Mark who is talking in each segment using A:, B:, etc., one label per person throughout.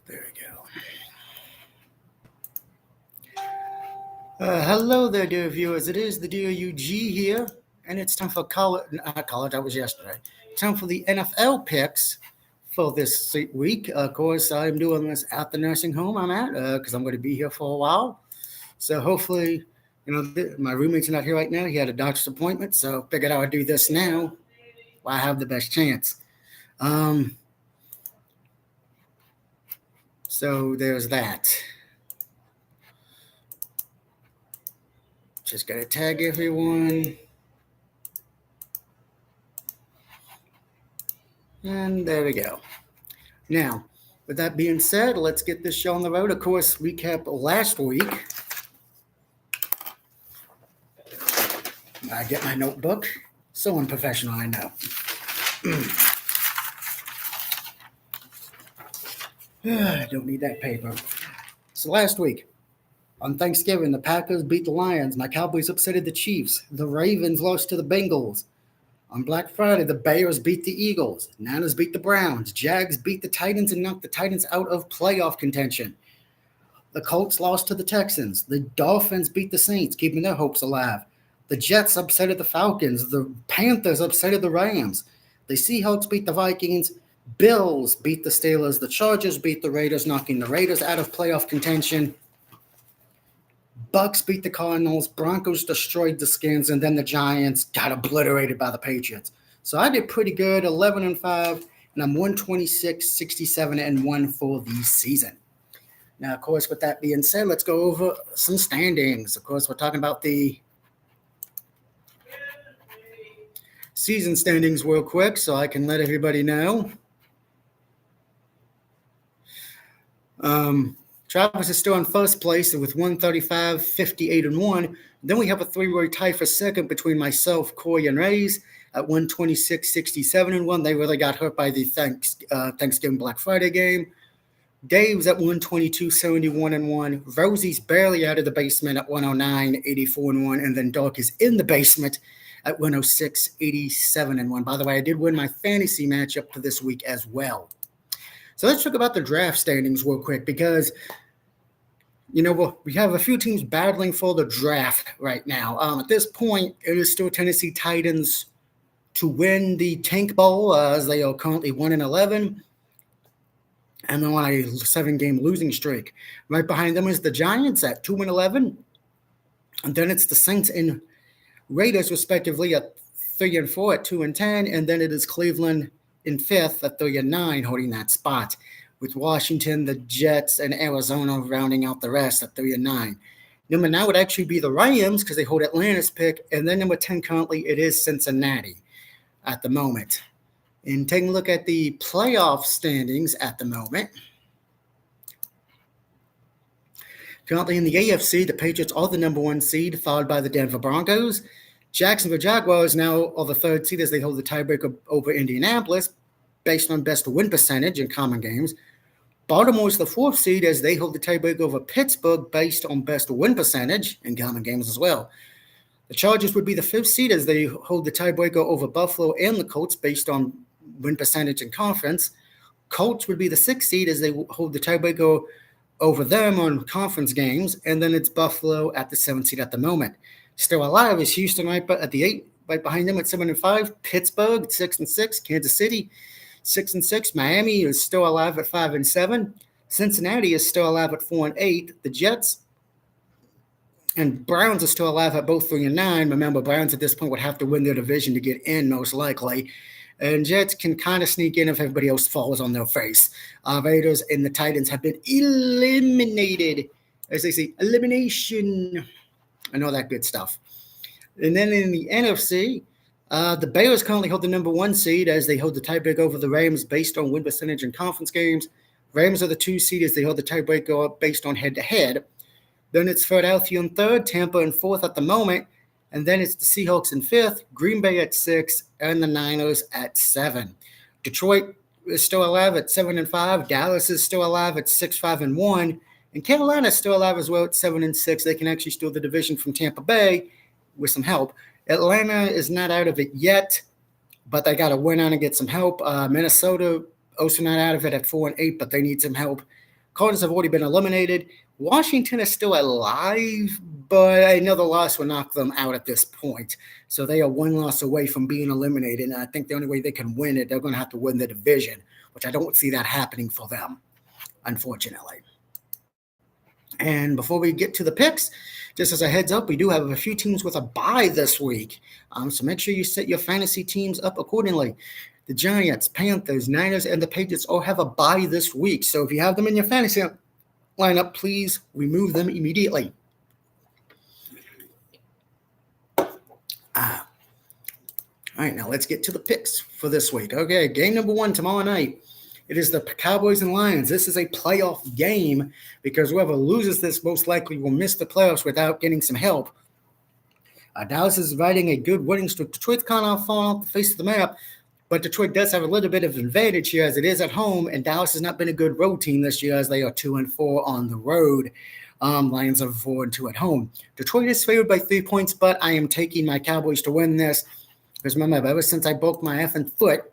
A: There we go. Hello there, dear viewers. It is the dear UG here, and it's time for college. Not college, that was yesterday. Time for the NFL picks for this week. Of course, I'm doing this at the nursing home I'm at because I'm going to be here for a while. So hopefully, my roommate's not here right now. He had a doctor's appointment, so figured I would do this now while I have the best chance. So there's that. Just gotta tag everyone. And there we go. Now, with that being said, let's get this show on the road. Of course, recap last week. I get my notebook. So unprofessional, I know. I don't need that paper. So last week, on Thanksgiving, the Packers beat the Lions. My Cowboys upsetted the Chiefs. The Ravens lost to the Bengals. On Black Friday, the Bears beat the Eagles. Niners beat the Browns. Jags beat the Titans and knocked the Titans out of playoff contention. The Colts lost to the Texans. The Dolphins beat the Saints, keeping their hopes alive. The Jets upsetted the Falcons. The Panthers upsetted the Rams. The Seahawks beat the Vikings. Bills beat the Steelers. The Chargers beat the Raiders, knocking the Raiders out of playoff contention. Bucks beat the Cardinals, Broncos destroyed the Skins, and then the Giants got obliterated by the Patriots. So I did pretty good, 11-5, and I'm 126, 67, and 1 for the season. Now, of course, with that being said, let's go over some standings. Of course, we're talking about the season standings real quick so I can let everybody know. Travis is still in first place with 135, 58, and 1. Then we have a three-way tie for second between myself, Corey, and Ray's at 126, 67, and 1. They really got hurt by the Thanksgiving Black Friday game. Dave's at 122, 71, and 1. Rosie's barely out of the basement at 109, 84, and 1. And then Doc is in the basement at 106, 87, and 1. By the way, I did win my fantasy matchup for this week as well. So let's talk about the draft standings real quick because, we have a few teams battling for the draft right now. At this point, it is still Tennessee Titans to win the Tank Bowl as they are currently 1-11 and they're on a 7-game losing streak. Right behind them is the Giants at 2-11, and then it's the Saints and Raiders respectively at 3-4 at 2-10, and then it is Cleveland in 5th at 3-9, holding that spot, with Washington, the Jets, and Arizona rounding out the rest at 3-9. Number 9 would actually be the Rams because they hold Atlanta's pick, and then number 10 currently it is Cincinnati at the moment. And taking a look at the playoff standings at the moment. Currently in the AFC, the Patriots are the number 1 seed, followed by the Denver Broncos. Jacksonville Jaguars now are the 3rd seed as they hold the tiebreaker over Indianapolis based on best win percentage in common games. Baltimore is the 4th seed as they hold the tiebreaker over Pittsburgh based on best win percentage in common games as well. The Chargers would be the 5th seed as they hold the tiebreaker over Buffalo and the Colts based on win percentage in conference. Colts would be the 6th seed as they hold the tiebreaker over them on conference games, and then it's Buffalo at the 7th seed at the moment. Still alive is Houston right at the 8th, right behind them at 7-5. Pittsburgh at 6-6. Kansas City 6-6. Miami is still alive at 5-7. Cincinnati is still alive at 4-8. The Jets and Browns are still alive at both 3-9. Remember, Browns at this point would have to win their division to get in most likely. And Jets can kind of sneak in if everybody else falls on their face. Raiders and the Titans have been eliminated. As they say, elimination. And all that good stuff. And then in the NFC, the Bears currently hold the number 1 seed as they hold the tiebreak over the Rams based on win percentage in conference games. Rams are the 2 seed as they hold the tiebreaker based on head-to-head. Then it's Philadelphia in 3rd, Tampa in 4th at the moment. And then it's the Seahawks in 5th, Green Bay at 6, and the Niners at 7. Detroit is still alive at 7-5. Dallas is still alive at 6-5-1. And Carolina is still alive as well at 7-6. They can actually steal the division from Tampa Bay with some help. Atlanta is not out of it yet, but they got to win on and get some help. Minnesota also not out of it at 4-8, but they need some help. Cardinals have already been eliminated. Washington is still alive, but another loss will knock them out at this point. So they are one loss away from being eliminated. And I think the only way they can win it, they're going to have to win the division, which I don't see that happening for them, unfortunately. And before we get to the picks, just as a heads up, we do have a few teams with a bye this week. So make sure you set your fantasy teams up accordingly. The Giants, Panthers, Niners, and the Patriots all have a bye this week. So if you have them in your fantasy lineup, please remove them immediately. All right, now let's get to the picks for this week. Okay, game number 1 tomorrow night. It is the Cowboys and Lions. This is a playoff game because whoever loses this most likely will miss the playoffs without getting some help. Dallas is riding a good winning streak. Detroit's kind of falling off the face of the map, but Detroit does have a little bit of advantage here as it is at home, and Dallas has not been a good road team this year as they are 2-4 on the road. Lions are 4-2 at home. Detroit is favored by 3 points, but I am taking my Cowboys to win this because remember, ever since I broke my effing foot,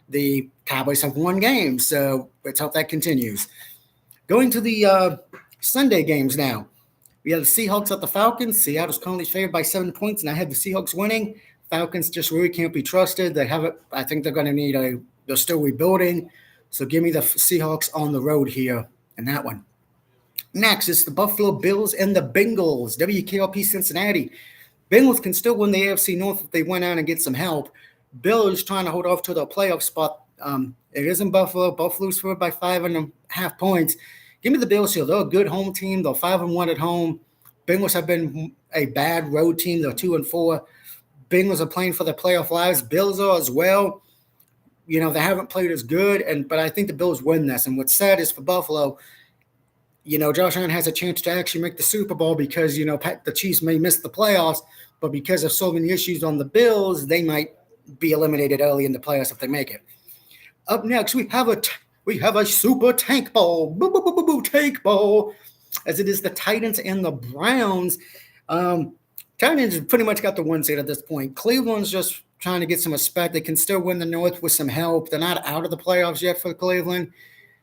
A: the Cowboys have won games, so let's hope that continues. Going to the Sunday games now. We have the Seahawks at the Falcons. Seattle's currently favored by 7 points, and I have the Seahawks winning. Falcons just really can't be trusted. They have it. I think they're going to need they're still rebuilding. So give me the Seahawks on the road here in that one. Next is the Buffalo Bills and the Bengals. WKRP Cincinnati. Bengals can still win the AFC North if they went out and get some help. Bills trying to hold off to the playoff spot. It is in Buffalo. Buffalo's favored by 5.5 points. Give me the Bills here. They're a good home team. They're 5-1 at home. Bengals have been a bad road team. They're 2-4. Bengals are playing for their playoff lives. Bills are as well. You know, they haven't played as good, but I think the Bills win this. And what's sad is for Buffalo, you know, Josh Allen has a chance to actually make the Super Bowl because, you know, the Chiefs may miss the playoffs, but because of so many issues on the Bills, they might be eliminated early in the playoffs if they make it. Up next, we have a super tank ball, tank ball, as it is the Titans and the Browns. Titans pretty much got the 1 seed at this point. Cleveland's just trying to get some respect. They can still win the North with some help. They're not out of the playoffs yet for Cleveland.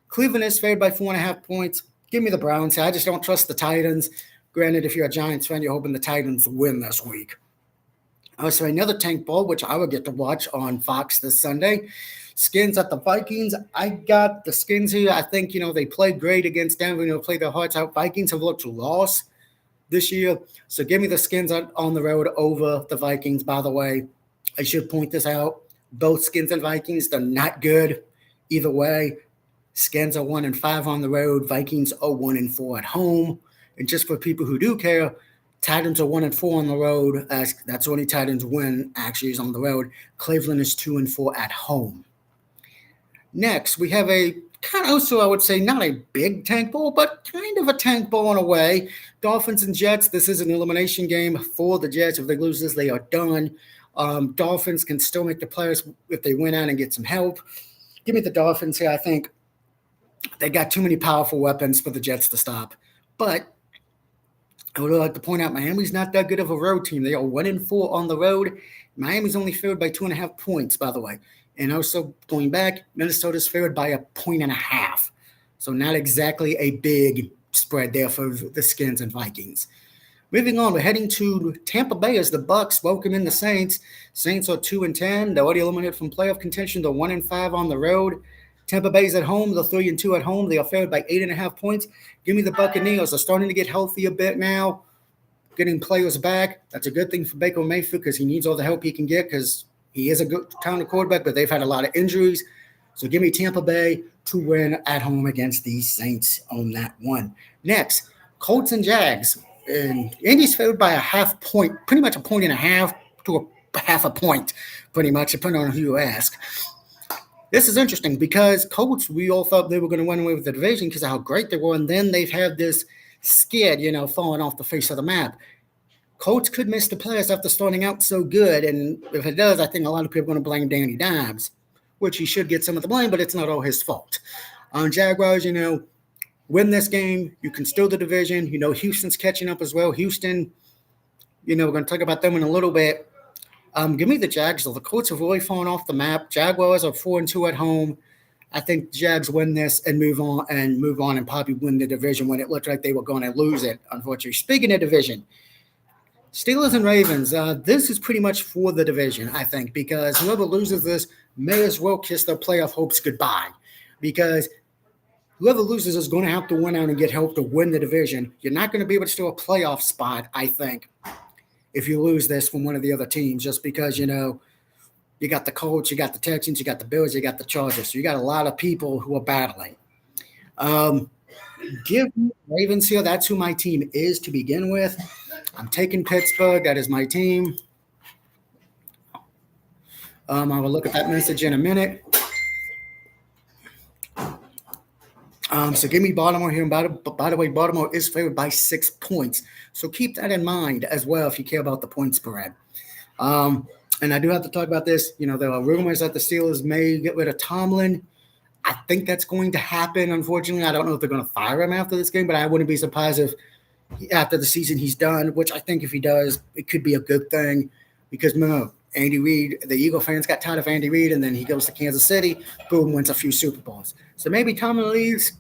A: Cleveland is favored by 4.5 points. Give me the Browns. I just don't trust the Titans. Granted, if you're a Giants fan, you're hoping the Titans win this week. So another tank ball, which I will get to watch on Fox this Sunday. Skins at the Vikings. I got the Skins here. I think, you know, they played great against Denver. You know, played their hearts out. Vikings have looked lost this year. So give me the Skins on the road over the Vikings. By the way, I should point this out. Both Skins and Vikings, they're not good either way. Skins are 1-5 on the road. Vikings are 1-4 at home. And just for people who do care, Titans are 1-4 on the road. That's only Titans win actually is on the road. Cleveland is 2-4 at home. Next, we have a kind of also, I would say, not a big tank ball, but kind of a tank ball in a way. Dolphins and Jets. This is an elimination game for the Jets. If they lose this, they are done. Dolphins can still make the playoffs if they win out and get some help. Give me the Dolphins here. I think they got too many powerful weapons for the Jets to stop. But I would like to point out Miami's not that good of a road team. They are 1-4 on the road. Miami's only favored by 2.5 points, by the way. And also going back, Minnesota's favored by 1.5 points. So not exactly a big spread there for the Skins and Vikings. Moving on, we're heading to Tampa Bay as the Bucs welcome in the Saints. Saints are 2-10. They're already eliminated from playoff contention. They're 1-5 on the road. Tampa Bay's at home. They're 3-2 at home. They are favored by 8.5 points. Give me the Buccaneers. They're starting to get healthy a bit now, getting players back. That's a good thing for Baker Mayfield because he needs all the help he can get because he is a good talented quarterback, but they've had a lot of injuries. So give me Tampa Bay to win at home against the Saints on that one. Next, Colts and Jags. And Indy's favored by 0.5 point, pretty much 1.5 to 0.5 point, pretty much, depending on who you ask. This is interesting because Colts, we all thought they were going to win away with the division because of how great they were, and then they've had this skid, you know, falling off the face of the map. Colts could miss the playoffs after starting out so good, and if it does, I think a lot of people are going to blame Danny Dimes, which he should get some of the blame, but it's not all his fault. Jaguars, you know, win this game. You can steal the division. You know, Houston's catching up as well. Houston, you know, we're going to talk about them in a little bit. Give me the Jags, though. The Colts have really fallen off the map. Jaguars are 4-2 at home. I think Jags win this and move on and probably win the division when it looked like they were going to lose it, unfortunately. Speaking of division, Steelers and Ravens, this is pretty much for the division, I think, because whoever loses this may as well kiss their playoff hopes goodbye, because whoever loses is going to have to win out and get help to win the division. You're not going to be able to steal a playoff spot, I think, if you lose this from one of the other teams, just because, you got the Colts, you got the Texans, you got the Bills, you got the Chargers. So you got a lot of people who are battling. Give me Ravens here. That's who my team is to begin with. I'm taking Pittsburgh. That is my team. I will look at that message in a minute. So give me Baltimore here. And by the way, Baltimore is favored by 6 points. So keep that in mind as well if you care about the point spread. And I do have to talk about this. There are rumors that the Steelers may get rid of Tomlin. I think that's going to happen, unfortunately. I don't know if they're going to fire him after this game, but I wouldn't be surprised if after the season he's done, which I think if he does, it could be a good thing because, Andy Reid, the Eagle fans got tired of Andy Reid, and then he goes to Kansas City, boom, wins a few Super Bowls. So maybe Tomlin leaves.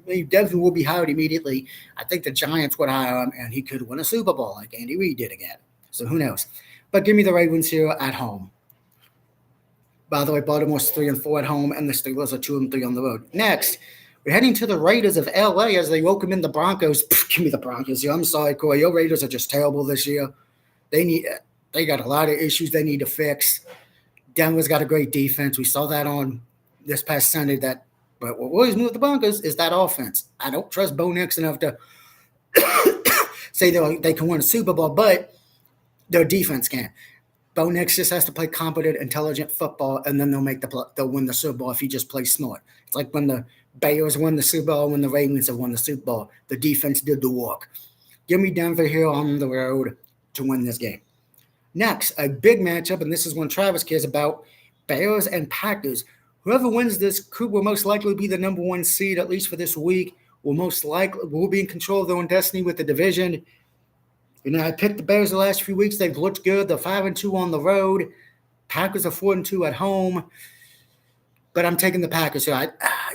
A: He definitely will be hired immediately. I think the Giants would hire him, and he could win a Super Bowl like Andy Reid did again. So who knows? But give me the Ravens here at home. By the way, Baltimore's 3-4 at home, and the Steelers are 2-3 on the road. Next, we're heading to the Raiders of LA as they welcome in the Broncos. Give me the Broncos here. I'm sorry, Corey. Your Raiders are just terrible this year. They got a lot of issues they need to fix. Denver's got a great defense. We saw that on this past Sunday. But what worries me with the Broncos is that offense. I don't trust Bo Nix enough to say they can win a Super Bowl, but their defense can. Bo Nix just has to play competent, intelligent football, and then they'll win the Super Bowl if he just plays smart. It's like when the Bears won the Super Bowl, when the Ravens have won the Super Bowl. The defense did the work. Give me Denver here on the road to win this game. Next, a big matchup, and this is one Travis cares about, Bears and Packers. Whoever wins this will most likely be the number 1 seed, at least for this week. Will be in control of their own destiny with the division. I picked the Bears the last few weeks. They've looked good. They're 5-2 on the road. Packers are 4-2 at home. But I'm taking the Packers here. I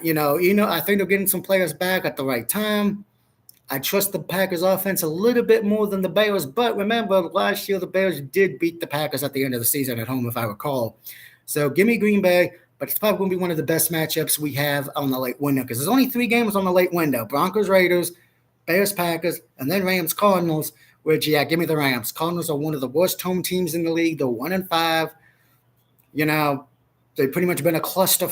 A: think they're getting some players back at the right time. I trust the Packers offense a little bit more than the Bears. But remember, last year the Bears did beat the Packers at the end of the season at home, if I recall. So give me Green Bay. But it's probably going to be one of the best matchups we have on the late window because there's only 3 games on the late window. Broncos, Raiders, Bears, Packers, and then Rams, Cardinals. Which, give me the Rams. Cardinals are one of the worst home teams in the league. They're 1-5. They've pretty much been a cluster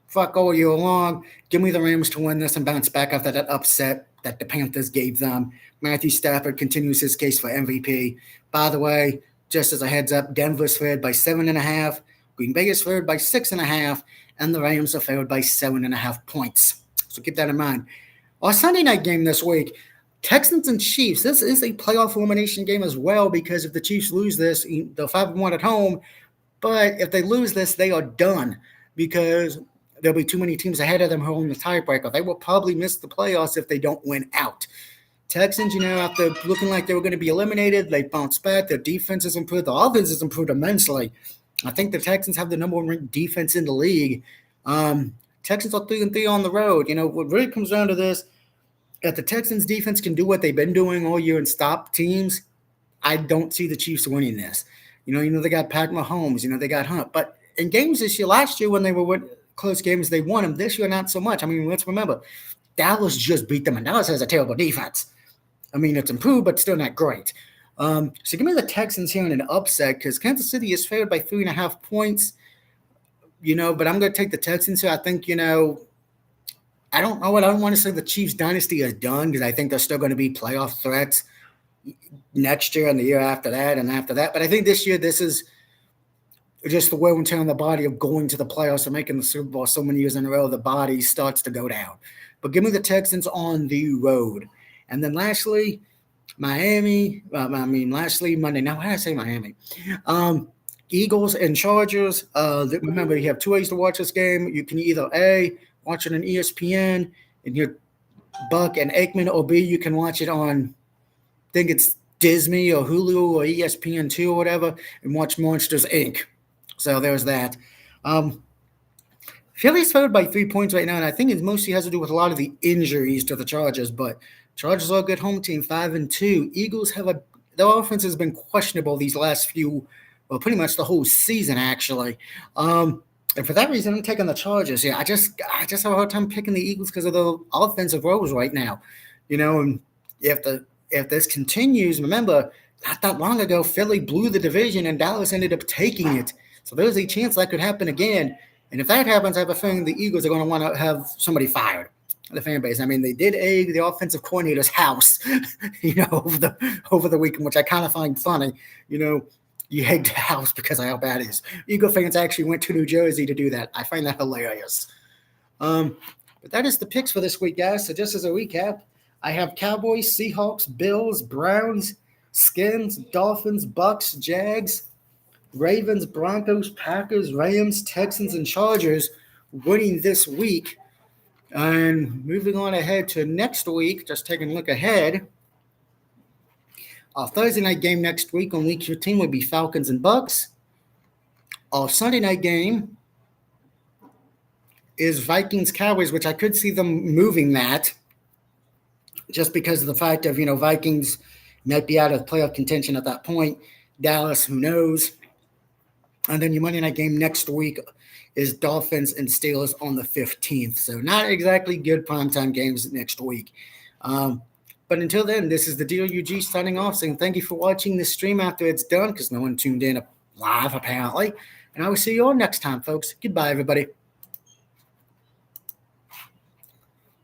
A: fuck all year long. Give me the Rams to win this and bounce back after that upset that the Panthers gave them. Matthew Stafford continues his case for MVP. By the way, just as a heads up, Denver's favored by 7.5. Green Bay is favored by 6.5. And the Rams are favored by 7.5 points. So keep that in mind. Our Sunday night game this week, Texans and Chiefs. This is a playoff elimination game as well because if the Chiefs lose this, they're 5-1 at home. But if they lose this, they are done because there'll be too many teams ahead of them who are in the tiebreaker. They will probably miss the playoffs if they don't win out. Texans, after looking like they were going to be eliminated, they bounced back. Their defense has improved. The offense has improved immensely. I think the Texans have the number 1 ranked defense in the league. Texans are 3-3 on the road. What really comes down to this, if the Texans defense can do what they've been doing all year and stop teams, I don't see the Chiefs winning this. They got Pat Mahomes, they got Hunt. But in games this year, last year when they were close games, they won them. This year, not so much. Let's remember, Dallas just beat them, and Dallas has a terrible defense. It's improved, but still not great. So give me the Texans here in an upset because Kansas City is favored by 3.5 points. But I'm going to take the Texans here. I think, I don't know what I don't want to say the Chiefs dynasty is done because I think they're still going to be playoff threats next year and the year after that and after that. But I think this year, this is just the wear and tear on the body of going to the playoffs and making the Super Bowl so many years in a row, the body starts to go down. But give me the Texans on the road. And then lastly, Monday. Now, why did I say Miami? Eagles and Chargers. Remember, you have 2 ways to watch this game. You can either A, watch it on ESPN and hear Buck and Aikman, or B, you can watch it on, I think it's Disney or Hulu or ESPN2 or whatever, and watch Monsters, Inc. So there's that. Philly's favored by 3 points right now, and I think it mostly has to do with a lot of the injuries to the Chargers. But Chargers are a good home team, 5-2. Eagles have their offense has been questionable these last few, well, pretty much the whole season actually. And for that reason, I'm taking the Chargers. Yeah, I just have a hard time picking the Eagles because of the offensive woes right now. And if this continues, remember not that long ago, Philly blew the division and Dallas ended up taking it. So there's a chance that could happen again. And if that happens, I have a feeling the Eagles are going to want to have somebody fired. The fan base. I mean, they did egg the offensive coordinator's house, over the weekend, which I kind of find funny. You egged the house because of how bad it is. Eagle fans actually went to New Jersey to do that. I find that hilarious. But that is the picks for this week, guys. So just as a recap, I have Cowboys, Seahawks, Bills, Browns, Skins, Dolphins, Bucks, Jags, Ravens, Broncos, Packers, Rams, Texans, and Chargers winning this week. And moving on ahead to next week, just taking a look ahead. Our Thursday night game next week on week 15 will be Falcons and Bucks. Our Sunday night game is Vikings Cowboys, which I could see them moving that just because of the fact of, Vikings might be out of playoff contention at that point. Dallas, who knows? And then your Monday night game next week is Dolphins and Steelers on the 15th. So not exactly good primetime games next week. But until then, this is the DOUG signing off, saying thank you for watching this stream after it's done, because no one tuned in live, apparently. And I will see you all next time, folks. Goodbye, everybody.